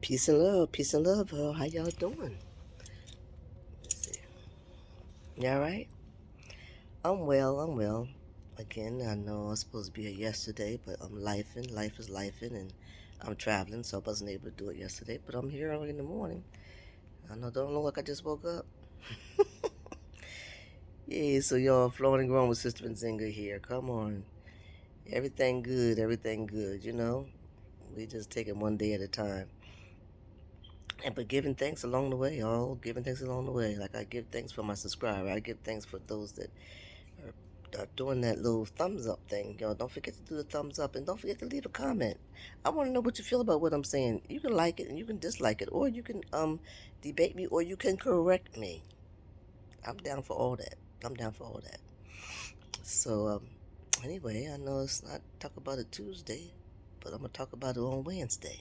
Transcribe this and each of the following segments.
Peace and love. How y'all doing? Let's see. You all right? I'm well. I'm well. Again, I know I was supposed to be here yesterday, but I'm lifing. Life is lifing, and I'm traveling, so I wasn't able to do it yesterday. But I'm here early in the morning. I know, don't look like I just woke up. Yeah, so y'all flowing and growing with Sister Nzinga here. Come on, everything good. Everything good. We just take it one day at a time. And but giving thanks along the way, all giving thanks along the way. Like I give thanks for my subscriber. I give thanks for those that are doing that little thumbs up thing. Don't forget to do the thumbs up and don't forget to leave a comment. I want to know what you feel about what I'm saying. You can like it and you can dislike it, or you can debate me, or you can correct me. I'm down for all that. I'm down for all that. So anyway, I know it's not talk about it Tuesday, but I'm gonna talk about it on Wednesday.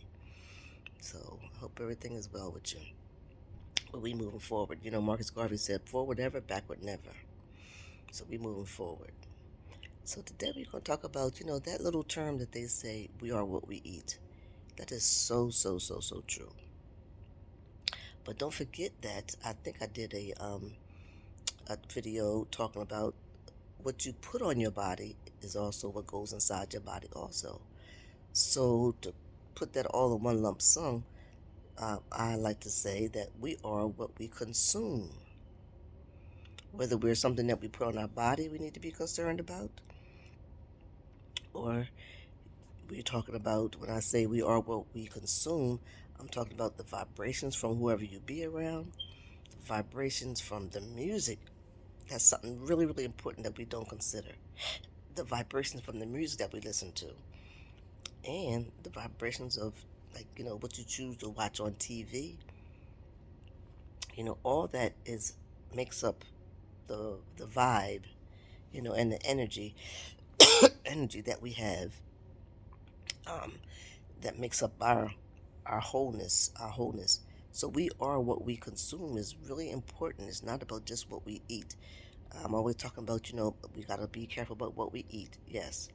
So I hope everything is well with you. But we moving forward. Marcus Garvey said, "Forward ever, backward never." So we moving forward. So today we're going to talk about, that little term that they say, we are what we eat. That is so, so, so, so true. But don't forget that I think I did a video talking about what you put on your body is also what goes inside your body also. So to put that all in one lump sum, I like to say that we are what we consume. Whether we're something that we put on our body we need to be concerned about, or we're talking about, when I say we are what we consume, I'm talking about the vibrations from whoever you be around, the vibrations from the music. That's something really, really important that we don't consider. The vibrations from the music that we listen to, and the vibrations of, like, what you choose to watch on TV. All that is makes up the vibe, and the energy, energy that we have, um, that makes up our wholeness, our wholeness. So we are what we consume is really important. It's not about just what we eat. I'm always talking about, we gotta be careful about what we eat. Yes,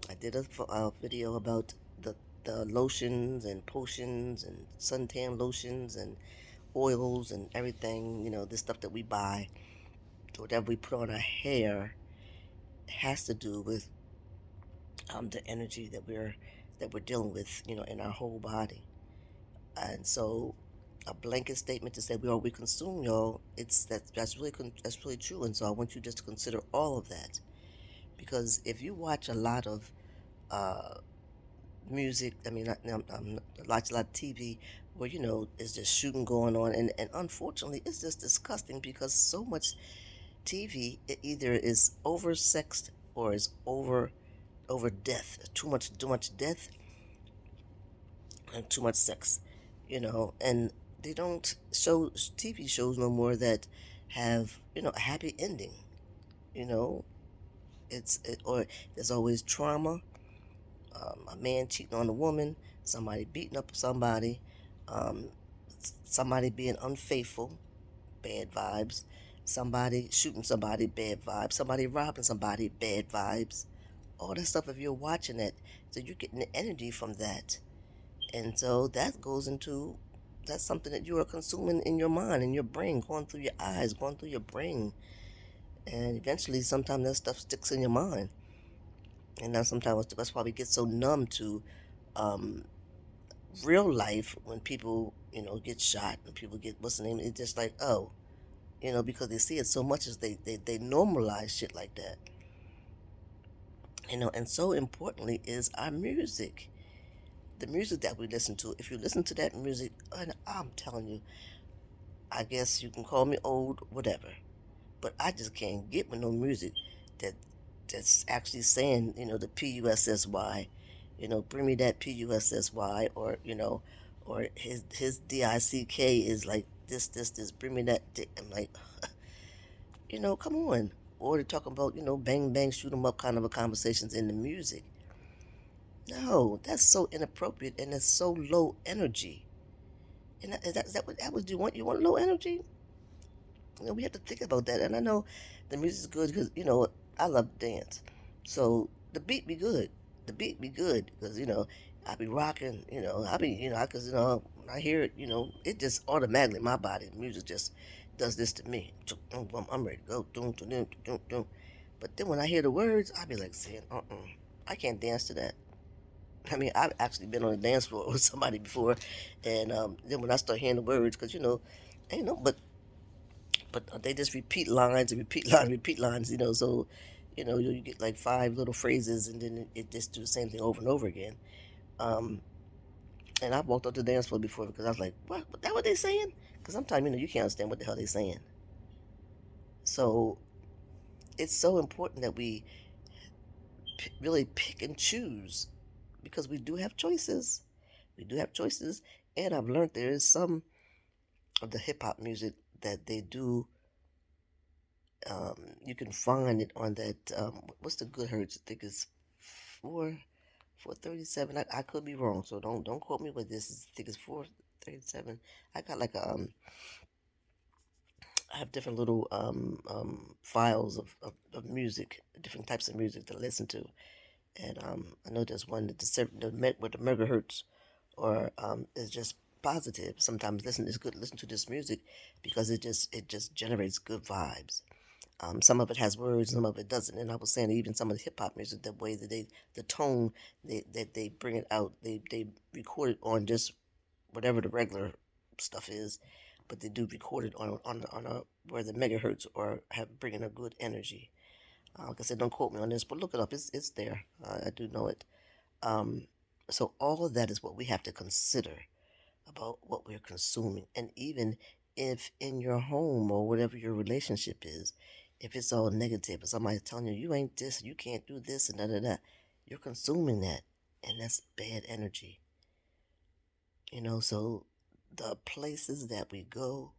I did a video about the lotions and potions and suntan lotions and oils and everything. This stuff that we buy, whatever we put on our hair, has to do with the energy that we're dealing with, in our whole body. And so, a blanket statement to say we are we consume, y'all, that's really true. And so I want you just to consider all of that, because if you watch a lot of uh, music, I mean, watch a lot of TV where it's just shooting going on, and unfortunately, it's just disgusting because so much TV, it either is oversexed or is over death, too much death and too much sex, and they don't show TV shows no more that have, a happy ending, you know, or there's always trauma, a man cheating on a woman, somebody beating up somebody, um, somebody being unfaithful, bad vibes, somebody shooting somebody, bad vibes, somebody robbing somebody, bad vibes, all that stuff. If you're watching it, so you're getting the energy from that. And so that's something that you are consuming in your mind, in your brain, going through your eyes, going through your brain. And eventually, sometimes that stuff sticks in your mind. And now sometimes that's why we get so numb to um, real life when people, get shot and people get, what's the name? It's just like, oh, because they see it so much as they normalize shit like that. And so importantly is our music. The music that we listen to. If you listen to that music, and I'm telling you, I guess you can call me old, whatever. But I just can't get with no music that that's actually saying, the PUSSY, bring me that PUSSY, or his DICK is like this, bring me that dick. I'm like, come on. Or they're talking about, bang bang shoot 'em up kind of a conversations in the music. No, that's so inappropriate and it's so low energy. And is that what you want? You want low energy? We have to think about that. And I know the music's good because, I love to dance. So the beat be good. The beat be good because, I be rocking, I be, cause when I hear it, it just automatically my body, music just does this to me. I'm ready to go. Doom, doom, doom, doom, doom. But then when I hear the words, I be like saying, I can't dance to that. I mean, I've actually been on a dance floor with somebody before, and then when I start hearing the words, cause ain't no, but they just repeat lines and repeat lines, repeat lines, so you get like five little phrases, and then it just do the same thing over and over again. Um, And I walked up to the dance floor before because I was like, what? That what they saying? Because sometimes, you can't understand what the hell they saying. So it's so important that we really pick and choose because we do have choices. We do have choices. And I've learned there is some of the hip hop music that they do. You can find it on that. What's the good hertz? I think it's 437. I could be wrong, so don't quote me with this. I think it's 437. I got like I have different little files of music, different types of music to listen to, and I know there's one that with the megahertz or is just positive. Sometimes listen it's good to listen to this music because it just generates good vibes. Some of it has words, some of it doesn't. And I was saying even some of the hip hop music, the way that the tone that they bring it out, they record it on just whatever the regular stuff is, but they do record it on a where the megahertz or have bringing a good energy. Like I said, don't quote me on this, but look it up. It's there. I do know it. Um, so all of that is what we have to consider about what we're consuming, and even if in your home or whatever your relationship is, if it's all negative, if somebody's telling you you ain't this, you can't do this, and da da da, you're consuming that, and that's bad energy. So the places that we go,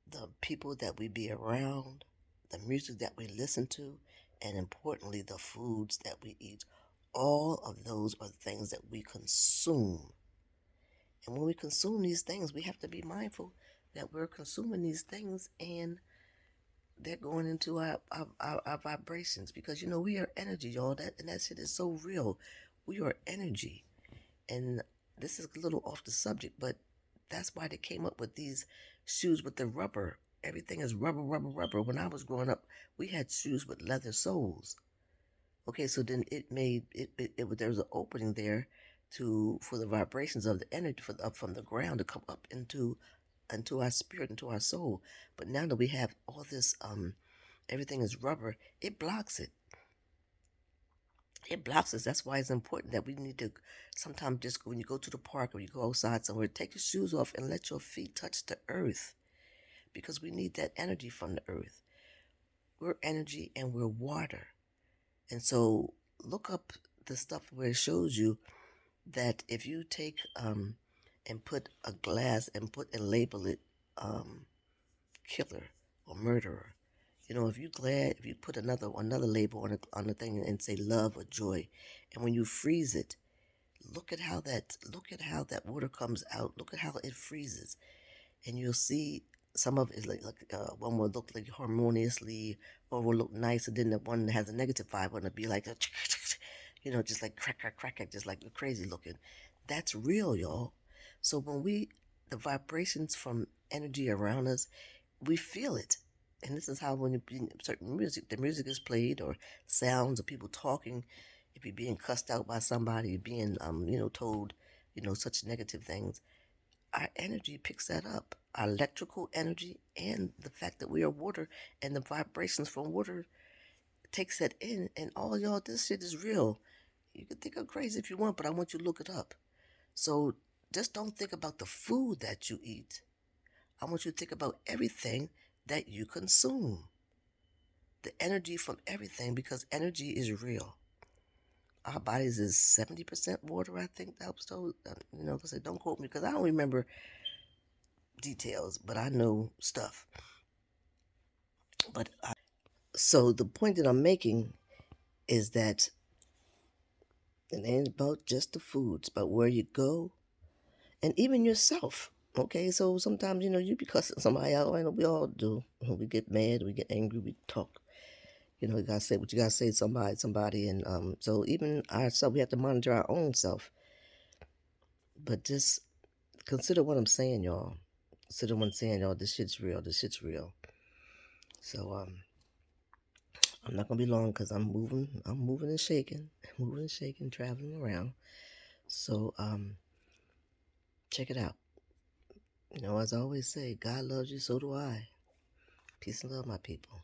the people that we be around, the music that we listen to, and importantly, the foods that we eat, all of those are things that we consume. And when we consume these things, we have to be mindful that we're consuming these things and they're going into our vibrations because we are energy, y'all. That shit is so real. We are energy. And this is a little off the subject, but that's why they came up with these shoes with the rubber. Everything is rubber, rubber, rubber. When I was growing up, we had shoes with leather soles. Okay, so then it made there was an opening there for the vibrations of the energy up from the ground to come up into our spirit, into our soul. But now that we have all this, everything is rubber, it blocks it. It blocks us. That's why it's important that we need to sometimes just when you go to the park or you go outside somewhere, take your shoes off and let your feet touch the earth because we need that energy from the earth. We're energy and we're water. And so look up the stuff where it shows you that if you take and put a glass and label it killer or murderer. If you put another label on the thing and say love or joy, and when you freeze it, look at how that water comes out. Look at how it freezes, and you'll see some of it one will look like harmoniously, or will look nice, and then the one that has a negative vibe will be like just like crack, crack, crack, crack, just like crazy looking. That's real, y'all. So the vibrations from energy around us, we feel it. And this is how when you certain music, the music is played or sounds of people talking. If you're being cussed out by somebody, you're being, told, such negative things. Our energy picks that up. Our electrical energy and the fact that we are water and the vibrations from water takes that in. And all y'all, this shit is real. You can think I'm crazy if you want, but I want you to look it up. So just don't think about the food that you eat. I want you to think about everything that you consume. The energy from everything, because energy is real. Our bodies is 70% water, I think that was told. I said, don't quote me because I don't remember details, but I know stuff. So the point that I'm making is that it ain't about just the foods, but where you go and even yourself. Okay, so sometimes you be cussing somebody out. I know we all do. We get mad, we get angry, we talk. You gotta say what you gotta say to somebody, and so even ourselves, we have to monitor our own self. But just consider what I'm saying, y'all. Consider what I'm saying, y'all. This shit's real. This shit's real. So I'm not gonna be long because I'm moving. I'm moving and shaking, moving and shaking, traveling around. So check it out. As I always say, God loves you, so do I. Peace and love, my people.